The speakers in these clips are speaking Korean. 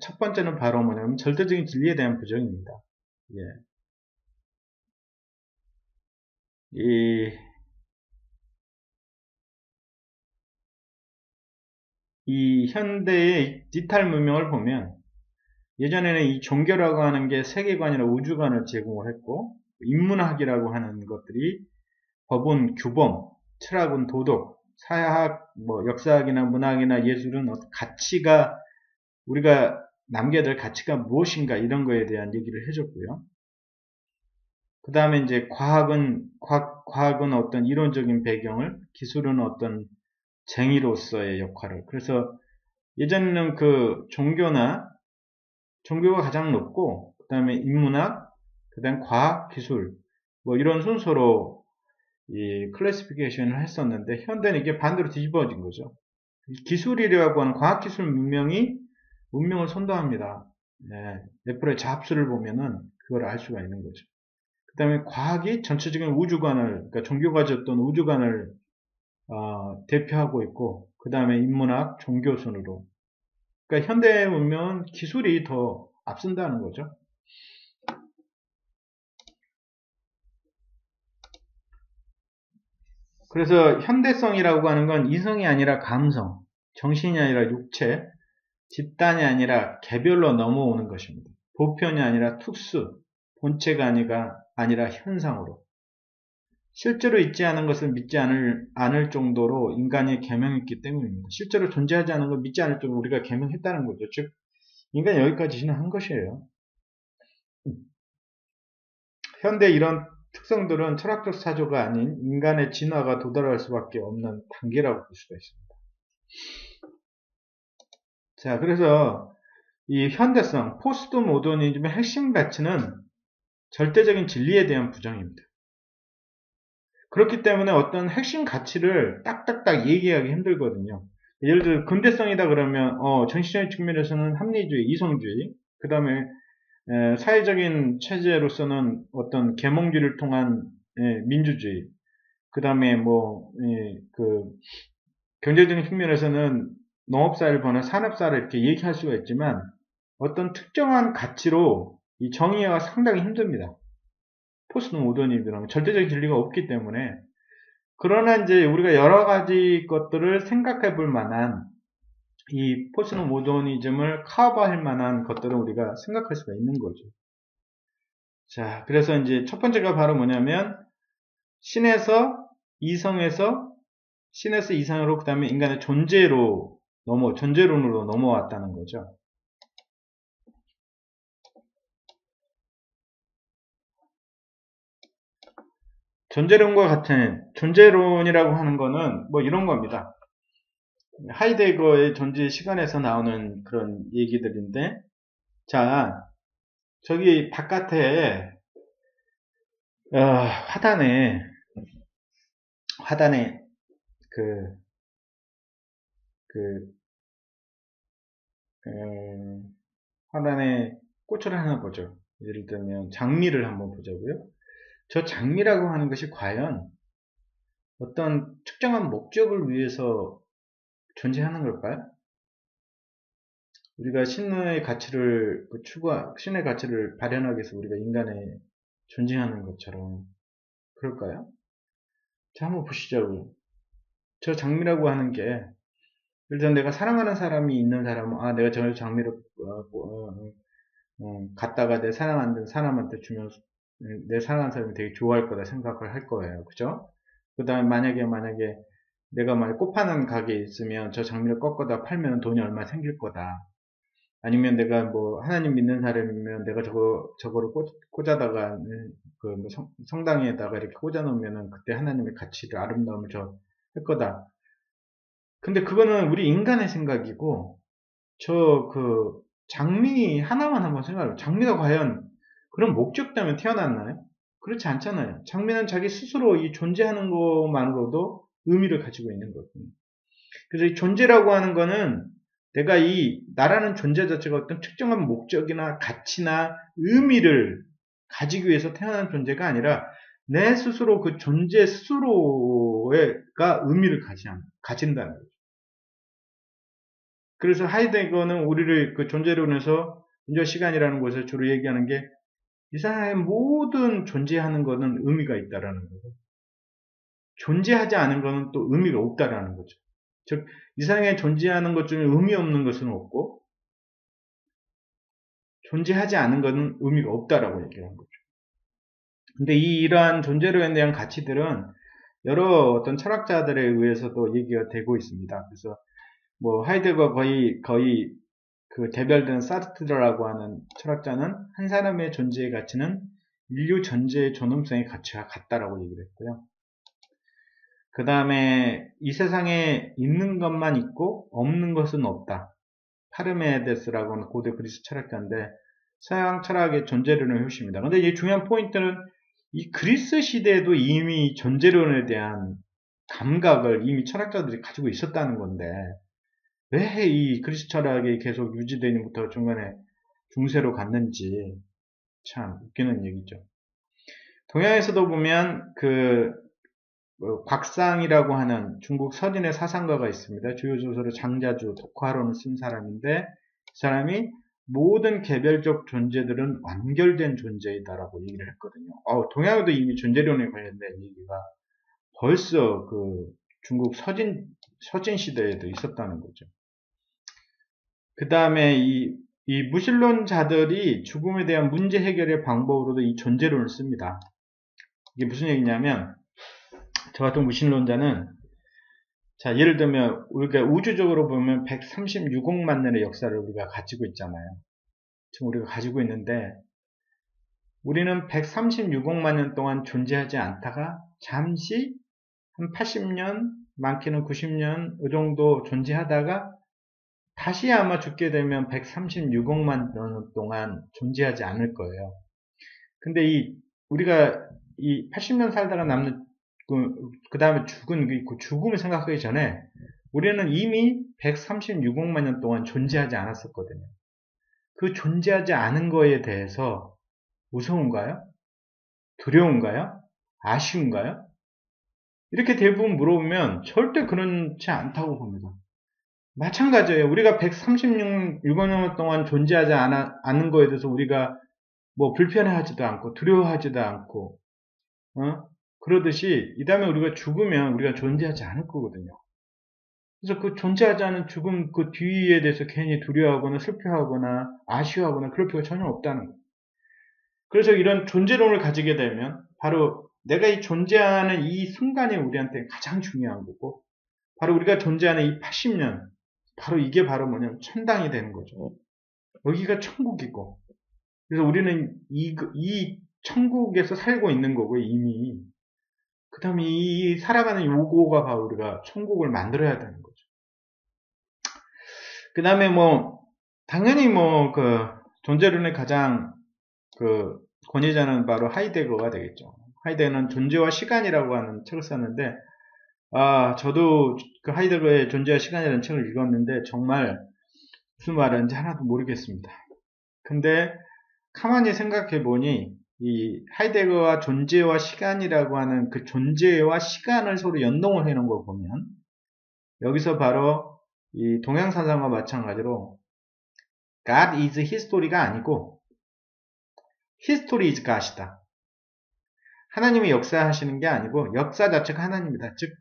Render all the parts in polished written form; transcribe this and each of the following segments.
첫 번째는 바로 뭐냐면 절대적인 진리에 대한 부정입니다. 예. 이 현대의 디지털 문명을 보면 예전에는 이 종교라고 하는 게 세계관이나 우주관을 제공을 했고 인문학이라고 하는 것들이 법은 규범, 철학은 도덕, 사회학, 역사학이나 문학이나 예술은 가치가 우리가 남겨야 될 가치가 무엇인가 이런 거에 대한 얘기를 해줬고요. 그 다음에 이제 과학은 어떤 이론적인 배경을, 기술은 어떤 쟁의로서의 역할을. 그래서 예전에는 그 종교가 가장 높고, 그 다음에 인문학, 그 다음 과학, 기술, 이런 순서로 이 클래시피케이션을 했었는데, 현대는 이게 반대로 뒤집어진 거죠. 기술이라고 하는 과학기술 문명을 선도합니다. 네, 애플의 잡스를 보면은 그걸 알 수가 있는 거죠. 그 다음에 과학이 전체적인 우주관을, 그러니까 종교가 줬던 우주관을 대표하고 있고, 그 다음에 인문학, 종교 순으로. 그러니까 현대 문명은 기술이 더 앞선다는 거죠. 그래서 현대성이라고 하는 건 이성이 아니라 감성, 정신이 아니라 육체, 집단이 아니라 개별로 넘어오는 것입니다. 보편이 아니라 특수, 본체가 아니라 현상으로. 실제로 있지 않은 것을 믿지 않을 정도로 인간이 계명했기 때문입니다. 실제로 존재하지 않은 걸 믿지 않을 정도로 우리가 계명했다는 거죠. 즉, 인간이 여기까지 진화한 것이에요. 현대 이런 특성들은 철학적 사조가 아닌 인간의 진화가 도달할 수밖에 없는 단계라고 볼 수가 있습니다. 자, 그래서 이 현대성, 포스트 모더니즘의 핵심 가치는 절대적인 진리에 대한 부정입니다. 그렇기 때문에 어떤 핵심 가치를 딱딱딱 얘기하기 힘들거든요. 예를 들어 근대성이다 그러면 정신적인 측면에서는 합리주의, 이성주의, 그 다음에 사회적인 체제로서는 어떤 계몽주의를 통한 민주주의, 그 다음에 경제적인 측면에서는 농업사회를 보는 산업사를 이렇게 얘기할 수가 있지만 어떤 특정한 가치로 이 정의가 상당히 힘듭니다. 포스트 모더니즘은 절대적인 진리가 없기 때문에. 그러나 이제 우리가 여러 가지 것들을 생각해 볼 만한 이 포스트 모더니즘을 커버할 만한 것들을 우리가 생각할 수가 있는 거죠. 자, 그래서 이제 첫 번째가 바로 뭐냐면 신에서 이성으로 그 다음에 인간의 존재론으로 넘어왔다는 거죠. 존재론과 같은 존재론이라고 하는 거는 이런 겁니다. 하이데거의 존재 시간에서 나오는 그런 얘기들인데, 자, 저기 바깥에 화단에 그, 그, 화단에 꽃을 하나 보죠. 예를 들면 장미를 한번 보자고요. 저 장미라고 하는 것이 과연 어떤 특정한 목적을 위해서 존재하는 걸까요? 우리가 신의 가치를 발현하기 위해서 우리가 인간에 존재하는 것처럼 그럴까요? 자, 한번 보시자고요. 저 장미라고 하는 게, 예를 들어 내가 사랑하는 사람이 있는 사람은, 내가 저 장미를 갖다가 내 사랑하는 사람한테 주면 내 사랑하는 사람이 되게 좋아할 거다 생각을 할 거예요. 그죠? 그 다음에 만약에 내가 꽃 파는 가게에 있으면 저 장미를 꺾어다 팔면 돈이 얼마 생길 거다. 아니면 내가 하나님 믿는 사람이면 내가 저거를 꽂아다가 성당에다가 이렇게 꽂아 놓으면은 그때 하나님의 가치를 아름다움을 할 거다. 근데 그거는 우리 인간의 생각이고 장미 하나만 한번 생각해요. 장미가 과연 그런 목적 때문에 태어났나요? 그렇지 않잖아요. 장미는 자기 스스로 이 존재하는 것만으로도 의미를 가지고 있는 거거든요. 그래서 이 존재라고 하는 거는 내가 나라는 존재 자체가 어떤 특정한 목적이나 가치나 의미를 가지기 위해서 태어난 존재가 아니라 내 스스로 그 존재 스스로가 의미를 가진다는 거죠. 그래서 하이데거는 우리를 그 존재론에서 존재 시간이라는 것을 주로 얘기하는 게 이 세상의 모든 존재하는 것은 의미가 있다라는 거고 존재하지 않은 것은 또 의미가 없다라는 거죠. 즉, 이 세상에 존재하는 것 중에 의미 없는 것은 없고 존재하지 않은 것은 의미가 없다라고 얘기하는 거죠. 근데 이러한 존재론에 대한 가치들은 여러 어떤 철학자들에 의해서도 얘기가 되고 있습니다. 그래서 뭐 하이데거 거의 그 대별된 사르트르라고 하는 철학자는 한 사람의 존재의 가치는 인류 전체의 존엄성의 가치와 같다라고 얘기를 했고요. 그 다음에 이 세상에 있는 것만 있고 없는 것은 없다. 파르메데스라고 하는 고대 그리스 철학자인데 서양 철학의 존재론의 효시입니다. 근데 이 중요한 포인트는 이 그리스 시대에도 이미 존재론에 대한 감각을 이미 철학자들이 가지고 있었다는 건데 왜 이 그리스 철학이 계속 유지되니부터 중간에 중세로 갔는지 참 웃기는 얘기죠. 동양에서도 보면 곽상이라고 하는 중국 서진의 사상가가 있습니다. 주요 소설을 장자주, 독화론을 쓴 사람인데 그 사람이 모든 개별적 존재들은 완결된 존재이다라고 얘기를 했거든요. 동양에도 이미 존재론에 관련된 얘기가 벌써 그 중국 서진 시대에도 있었다는 거죠. 그 다음에 이 무신론자들이 죽음에 대한 문제 해결의 방법으로도 이 존재론을 씁니다. 이게 무슨 얘기냐면 저 같은 무신론자는 자, 예를 들면 우리가 우주적으로 보면 136억만 년의 역사를 우리가 가지고 있잖아요. 지금 우리가 가지고 있는데 우리는 136억만 년 동안 존재하지 않다가 잠시 한 80년, 많게는 90년 이 정도 존재하다가 다시 아마 죽게 되면 136억만 년 동안 존재하지 않을 거예요. 근데 우리가 이 80년 살다가 남는 그 다음에 죽음을 생각하기 전에 우리는 이미 136억만 년 동안 존재하지 않았었거든요. 그 존재하지 않은 거에 대해서 무서운가요? 두려운가요? 아쉬운가요? 이렇게 대부분 물어보면 절대 그렇지 않다고 봅니다. 마찬가지예요. 우리가 136억 년 동안 존재하지 않은 거에 대해서 우리가 뭐 불편해하지도 않고 두려워하지도 않고 그러듯이 이 다음에 우리가 죽으면 우리가 존재하지 않을 거거든요. 그래서 그 존재하지 않은 죽음 그 뒤에 대해서 괜히 두려워하거나 슬퍼하거나 아쉬워하거나 그럴 필요가 전혀 없다는 거예요. 그래서 이런 존재론을 가지게 되면 바로 내가 이 존재하는 이 순간이 우리한테 가장 중요한 거고 바로 우리가 존재하는 이 80년 바로 이게 바로 뭐냐면 천당이 되는 거죠. 여기가 천국이고 그래서 우리는 이 천국에서 살고 있는 거고 이미 그 다음에 이 살아가는 요거가 바로 우리가 천국을 만들어야 되는 거죠. 그 다음에 당연히 존재론의 가장 권위자는 바로 하이데거가 되겠죠. 하이데거는 존재와 시간이라고 하는 책을 썼는데, 저도 그 하이데거의 존재와 시간이라는 책을 읽었는데, 정말 무슨 말하는지 하나도 모르겠습니다. 근데, 가만히 생각해 보니, 이 하이데거가 존재와 시간이라고 하는 그 존재와 시간을 서로 연동을 해 놓은 걸 보면, 여기서 바로 이 동양사상과 마찬가지로, God is history가 아니고, history is God이다. 하나님이 역사하시는 게 아니고 역사 자체가 하나님이다. 즉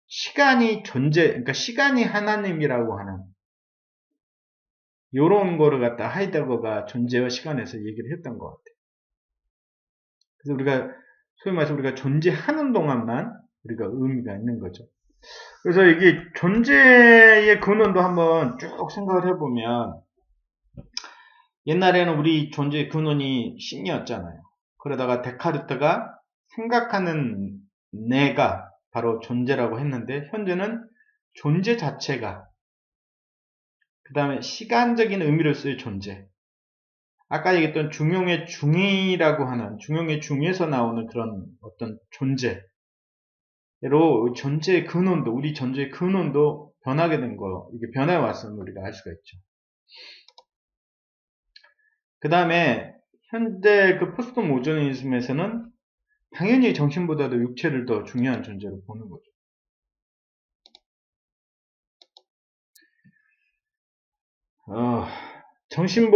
시간이 그러니까 시간이 하나님이라고 하는 요런 거를 갖다 하이데거가 존재와 시간에서 얘기를 했던 것 같아요. 그래서 우리가 소위 말해서 우리가 존재하는 동안만 우리가 의미가 있는 거죠. 그래서 이게 존재의 근원도 한번 쭉 생각을 해보면 옛날에는 우리 존재의 근원이 신이었잖아요. 그러다가 데카르트가 생각하는 내가 바로 존재라고 했는데 현재는 존재 자체가 그 다음에 시간적인 의미로서의 존재 아까 얘기했던 중용의 중이라고 하는 중용의 중에서 나오는 그런 어떤 존재로 존재의 근원도 우리 존재의 근원도 변하게 된 거 이게 변해 왔음을 우리가 알 수가 있죠. 그 다음에 현대 그 포스트 모더니즘에서는 당연히 정신보다도 육체를 더 중요한 존재로 보는 거죠. 정신보